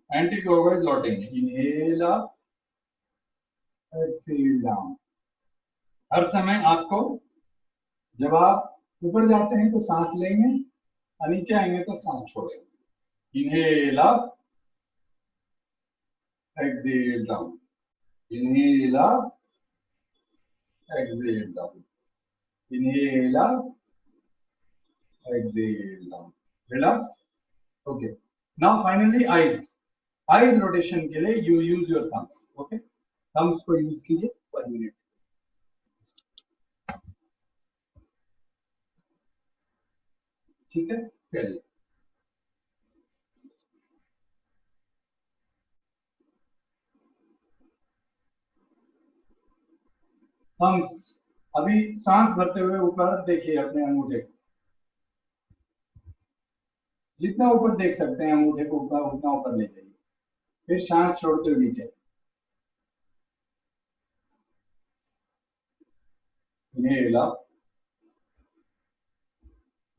एंटी क्लॉकवाइज लौटेंगे, इनहेल अप, एक्सेल डाउन। हर समय आपको जब आप ऊपर जाते हैं तो सांस लेंगे और नीचे आएंगे तो सांस छोड़ेंगे। Inhale up, exhale down, inhale up, exhale down, inhale up, exhale down, relax. Okay, now finally eyes rotation के लिए you use your thumbs. Okay, thumbs को यूज कीजिए 1 मिनट। ठीक है, चलिए थम्स, अभी सांस भरते हुए ऊपर देखिए अपने अंगूठे को, जितना ऊपर देख सकते हैं अंगूठे को ऊपर उतना ऊपर ले जाइए, फिर सांस छोड़ते हुए नीचे, inhale up,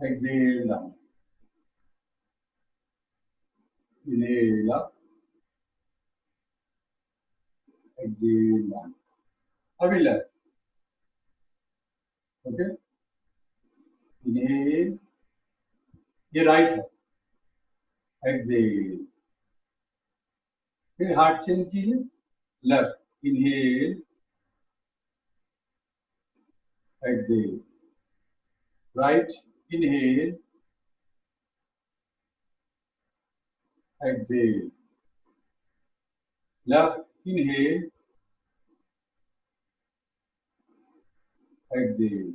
exhale down, inhale up, exhale down, अभी लेफ्ट, ओके, इनहेल, ये राइट है, एक्सेल, फिर हार्ट चेंज कीजिए, left, inhale, exhale, right, inhale, exhale, left, inhale, exhale,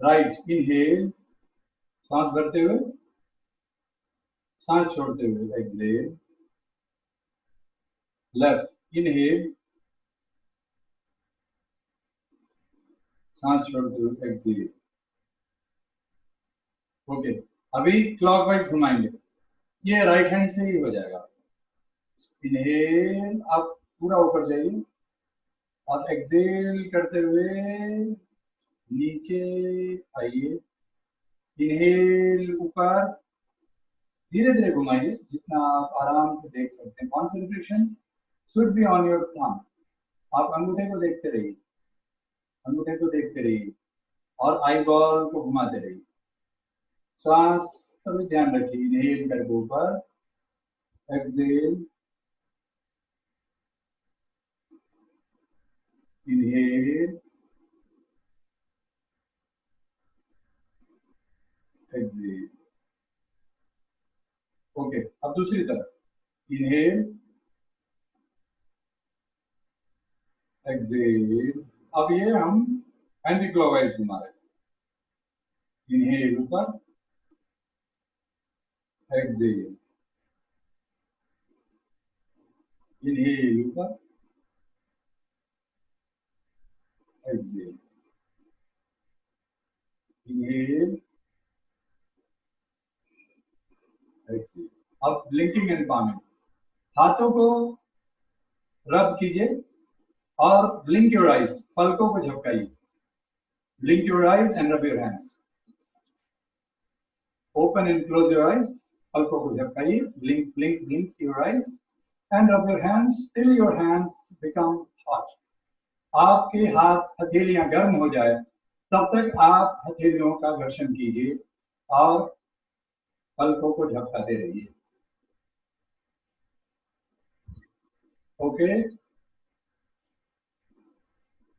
right, inhale, सांस भरते हुए, सांस छोड़ते हुए, एक्सेल, लेफ्ट, इनहेल, सांस छोड़ते हुए, एक्सेल। ओके, अभी क्लॉकवाइज घुमाएंगे, ये राइट हैंड से ही हो जाएगा। इनहेल, आप पूरा ऊपर जाइए और एक्सेल करते हुए नीचे आइए, इनहेल ऊपर, धीरे धीरे घुमाइए जितना आप आराम से देख सकते हैं। Concentration should be on your thumb, आप अंगूठे को देखते रहिए, अंगूठे को देखते रहिए और आई बॉल को घुमाते रहिए। सांस का भी ध्यान रखिए, इनहेल करके ऊपर, एक्सेल, इनहेल, एक्सेल। ओके, अब दूसरी तरफ, इनहेल, एक्सेल। अब ये हम एंटी क्लॉकवाइज घुमा रहे हैं। इनहेल ऊपर, एक्सेल, इनहेल ऊपर, एक्सेल, इनहेल, एक्सेल। अब ब्लिंकिंग एंड पामिंग, हाथों को रब कीजिए और ब्लिंक योर आइज, पलकों को झपकाइए। Blink your eyes and rub your hands. Open and close your eyes, पलकों को झपकाइए। Blink blink blink your eyes and rub your hands till your hands become hot. आपके हाथ हथेलियां गर्म हो जाए तब तक आप हथेलियों का घर्षण कीजिए और पलकों को झपकाते रहिए। ओके,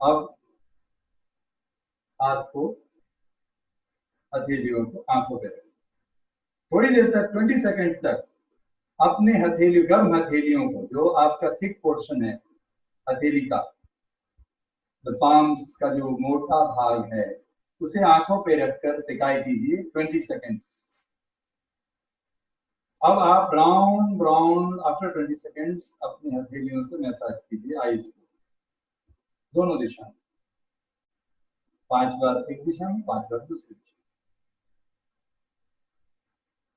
अब हाथ को, हथेलियों को आंखों पे रखें। थोड़ी देर तक, 20 सेकेंड तक अपने हथेली, गर्म हथेलियों को, जो आपका थिक पोर्शन है हथेली का, पाम्स का जो मोटा भाग है, उसे आंखों पे रखकर सिकाई कीजिए 20 सेकेंड्स। अब आप राउंड राउंड आफ्टर 20 सेकेंड्स अपनी हथेलियों से मैसाज कीजिए आईज को, दोनों दिशा में। 5 बार एक दिशा में, 5 बार दूसरी दिशा में।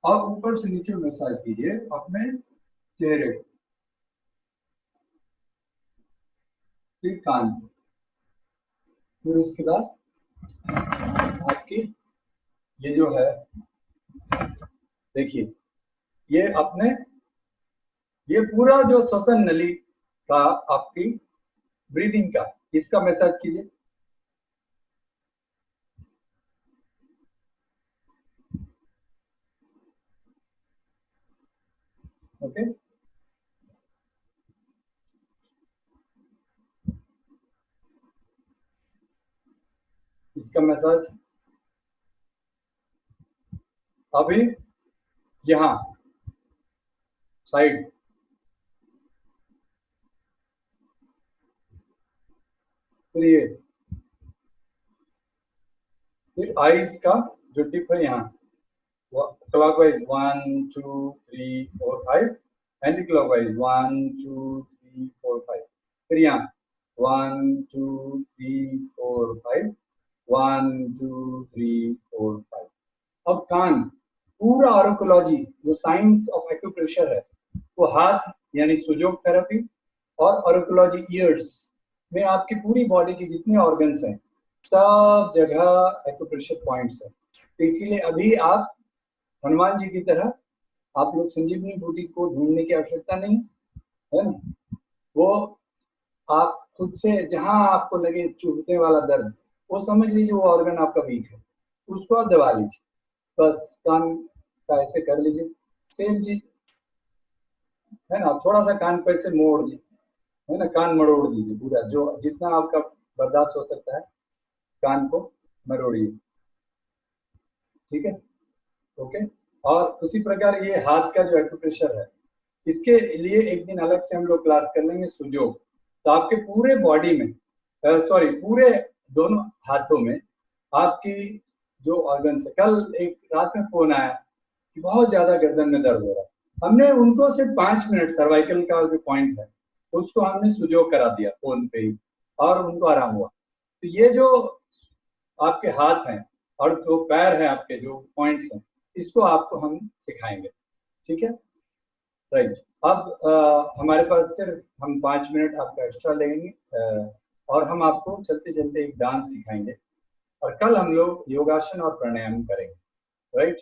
और ऊपर से नीचे मैसाज कीजिए अपने चेहरे को, फिर कान को, फिर उसके बाद आपकी ये जो है, देखिए ये अपने, ये पूरा जो श्वसन नली का आपकी ब्रीदिंग का, इसका मैसाज कीजिए। ओके, इसका मैसाज अभी यहां साइड, फिर ये, फिर आईज का जो टिप है यहाँ, क्लॉकवाइज 1 2 3 4 5, एंटी क्लॉकवाइज 1 2 3 4 5, फिर यहाँ 1 2 3 4 5, 1 2 3 4 5। अब कान, पूरा ऑरोकोलॉजी, जो साइंस ऑफ एक्यूप्रेशर है, वो हाथ यानी सुजोग थेरेपी और ऑरोकोलॉजी ईयर्स में आपकी पूरी बॉडी की जितने ऑर्गन्स हैं सब जगह एक्यूप्रेशर पॉइंट्स है। तो इसीलिए अभी आप हनुमान जी की तरह, आप लोग संजीवनी बूटी को ढूंढने की आवश्यकता नहीं है ना, वो आप खुद से जहां आपको लगे चुभने वाला दर्द, वो समझ लीजिए वो ऑर्गन आपका वीक है, उसको आप दबा लीजिए। बस कान का ऐसे कर लीजिए, सेम चीज है ना, थोड़ा सा कान को ऐसे मोड़ दीजिए, है ना, कान मरोड़ दीजिए पूरा, जो जितना आपका बर्दाश्त हो सकता है कान को मरोड़िए। ठीक है, ओके। और उसी प्रकार ये हाथ का जो एक्यूप्रेशर है, इसके लिए एक दिन अलग से हम लोग क्लास कर लेंगे, सुजोग। तो आपके पूरे बॉडी में, सॉरी पूरे दोनों हाथों में आपकी जो ऑर्गन है, कल एक रात में फोन आया कि बहुत ज्यादा गर्दन में दर्द हो रहा है, हमने उनको सिर्फ 5 मिनट सर्वाइकल का जो पॉइंट है उसको हमने सुजोग करा दिया फोन पे ही, और उनको आराम हुआ। तो ये जो आपके हाथ हैं और जो पैर हैं, आपके जो पॉइंट्स हैं, इसको आपको हम सिखाएंगे। ठीक है, राइट। अब हमारे पास सिर्फ हम 5 मिनट आपका एक्स्ट्रा लेंगे, और हम आपको चलते चलते एक डांस सिखाएंगे, और कल हम लोग योगासन और प्राणायाम करेंगे। राइट,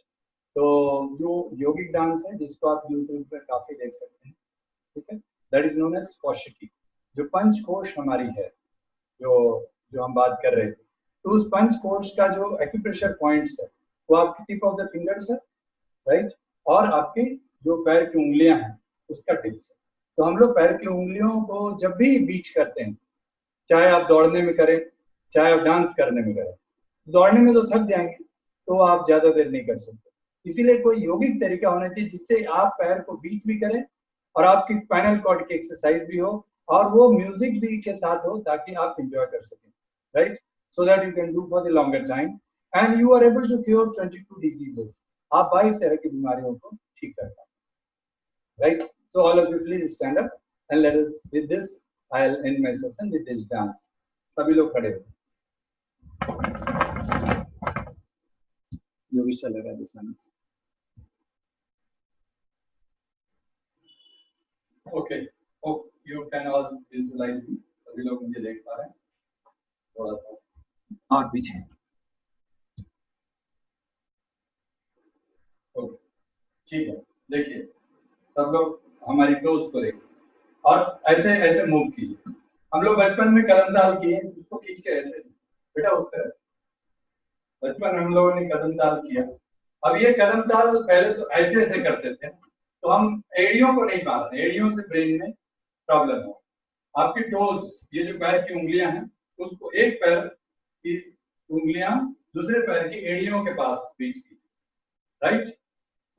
तो जो योगिक डांस है जिसको आप यूट्यूब पर काफी देख सकते हैं, ठीक है, that is known as Kaushiki. जो पंचकोश हमारी है, जो हम बात कर रहे थे, तो उस पंचकोश का जो एक्यूप्रेशर पॉइंट्स है वो आपकी टिप ऑफ द फिंगर्स है, राइट, और आपकी जो पैर की उंगलियां हैं उसका टिप्स है। तो हम लोग पैर की उंगलियों को जब भी बीट करते हैं, चाहे आप दौड़ने में करें, चाहे आप डांस करने में करें, दौड़ने में तो थक जाएंगे तो आप ज्यादा देर नहीं कर सकते, इसीलिए कोई यौगिक तरीका होना चाहिए जिससे आप पैर को बीट भी करें और आपकी स्पाइनल कॉर्ड की एक्सरसाइज भी हो और वो म्यूजिक भी के साथ हो ताकि आप एंजॉय कर सकें, right, so that you can do for the longer time and you are able to cure 22 diseases. आप 22 तरह की बीमारियों को ठीक कर पाए, right. So all of you please stand up and let us with this I'll end my session with this dance. सभी लोग खड़े हो। योगेश चलेगा this dance. Okay. Hope you can all visualize me. सभी लोग मुझे देख पा रहे हैं। थोड़ा सा और पीछे। ओके, ठीक है। देखिए सब लोग हमारी टोज को देखिए और ऐसे ऐसे मूव कीजिए। हम लोग बचपन में कदम ताल किए, उसको खींच के ऐसे बेटा उस तरह। बचपन में हम लोगों ने कदम ताल किया। अब ये कदम ताल पहले तो ऐसे ऐसे करते थे, तो हम एड़ियों को नहीं पा रहे, एड़ियों से ब्रेन में प्रॉब्लम हो। आपकी टोज, ये जो पैर की उंगलियां हैं, उसको एक पैर की उंगलियां दूसरे पैर की एड़ियों के पास बीच कीजिए, राइट,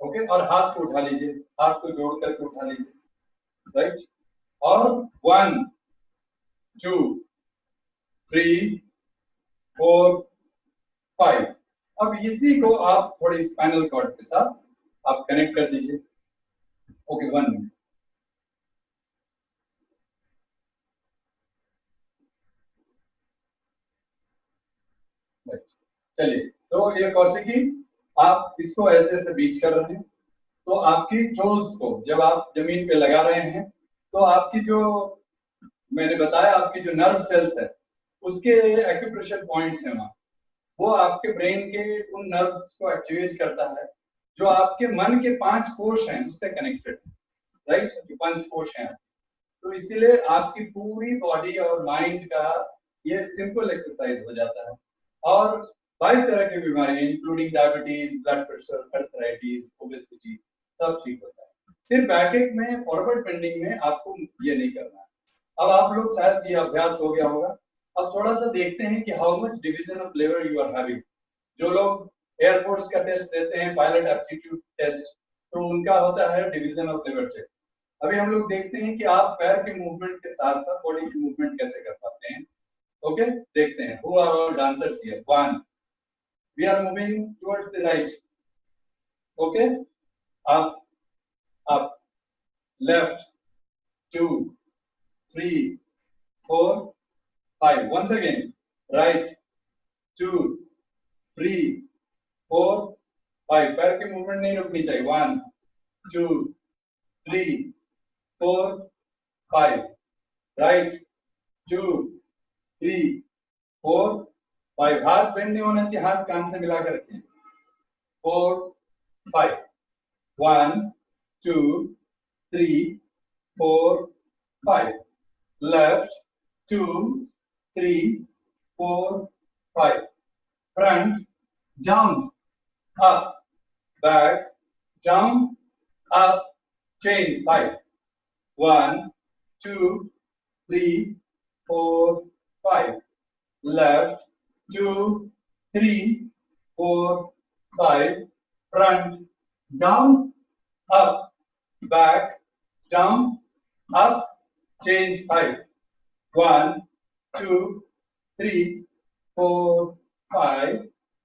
ओके, और हाथ को उठा लीजिए, हाथ को जोड़ करके उठा लीजिए, राइट, और 1 2 3 4 5। अब इसी को आप थोड़ी स्पाइनल कॉर्ड के साथ आप कनेक्ट कर दीजिए। Okay, 1 minute. चलिए, तो ये कौशिकी आप इसको ऐसे ऐसे बीच कर रहे हैं, तो आपकी टोज को जब आप जमीन पे लगा रहे हैं तो आपकी जो मैंने बताया आपकी जो नर्व सेल्स है उसके एक्यूप्रेशर पॉइंट्स हैं वहां, वो आपके ब्रेन के उन नर्व्स को एक्टिवेट करता है जो आपके मन के 5 कोश हैं उससे कनेक्टेड, राइट, जो 5 कोश हैं। तो इसीलिए आपकी पूरी बॉडी और माइंड का ये सिंपल एक्सरसाइज हो जाता है और 22 तरह की बीमारियां including diabetes, blood pressure, arthritis, obesity सब ठीक होता है। सिर्फ बैकएक में फॉरवर्ड बेंडिंग में आपको ये नहीं करना है। अब आप लोग शायद ये अभ्यास हो गया होगा। अब थोड़ा सा देखते हैं कि how much division of labour you are having. जो लोग एयरफोर्स का टेस्ट देते हैं, पायलट एप्टीट्यूड टेस्ट, तो उनका होता है डिवीजन ऑफ लेबर चेक। अभी हम लोग देखते हैं कि आप पैर के मूवमेंट के साथ साथ बॉडी की मूवमेंट कैसे कर पाते हैं। ओके, देखते हैं। Who are all dancers here? 1, we are moving towards the right, okay, up, left, 2 3 4 5, once again, right, 2 3 4 5, पैर की मूवमेंट नहीं रुकनी चाहिए। 1 2 3 4 5, right, 2 3 4 5, हाथ बेंड नहीं होना चाहिए, हाथ कान से मिला करके। 4 5, 1 2 3 4 5, left 2 3 4 5, front down up back down up chain 5, 1 2 3 4 5, left 2 3 4 5, front down up back down up change 5, 1 2 3 4 5,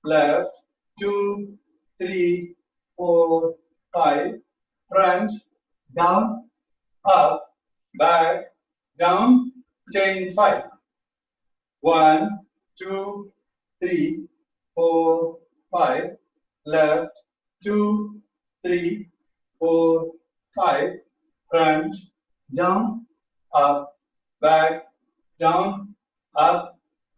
left 2 3 4 5, front down up back down change 5, 1 2 3 4 5, left 2 3 4 5, front down up back down up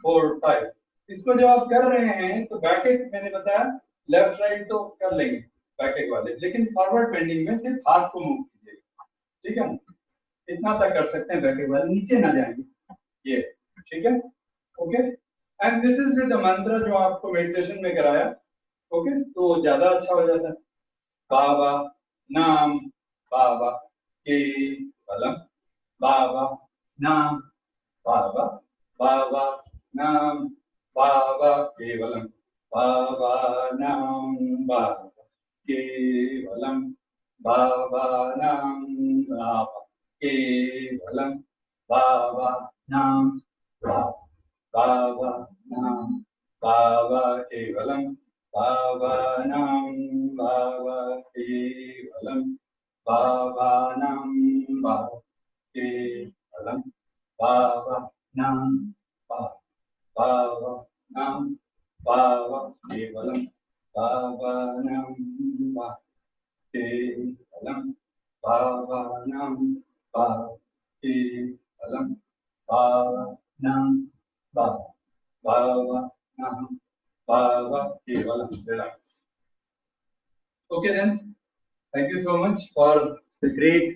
4 5। इसको जब आप कर रहे हैं तो बैकएक मैंने बताया लेफ्ट राइट तो कर लेंगे बैकएक वाले, लेकिन फॉरवर्ड बेंडिंग में सिर्फ हाथ को मूव कीजिएगा, ठीक है, इतना तक कर सकते हैं बैकएक वाले, नीचे ना जाएंगे ये, ठीक है, okay. And this is the मंत्र जो आपको मेडिटेशन में कराया, ओके, तो ज्यादा अच्छा हो जाता है। बाबा नाम बाबा के बलम, बाबा नाम बाबा, बाबा नाम बाबा केवलम, बाबा नाम बाबा केवलम, बाबा नाम बाबा केवलम, Bhavanam Bhavanam Bhava Kevalam Bhavanam Bhava Kevalam Bhavanam Bhava Kevalam Bhavanam Bhavanam Bhava Kevalam Bhavanam Bhava Kevalam Bhavanam Bhava Kevalam Bhavanam Bhavanam Bhava Kevalam. Relax. Okay then. Thank you so much for the great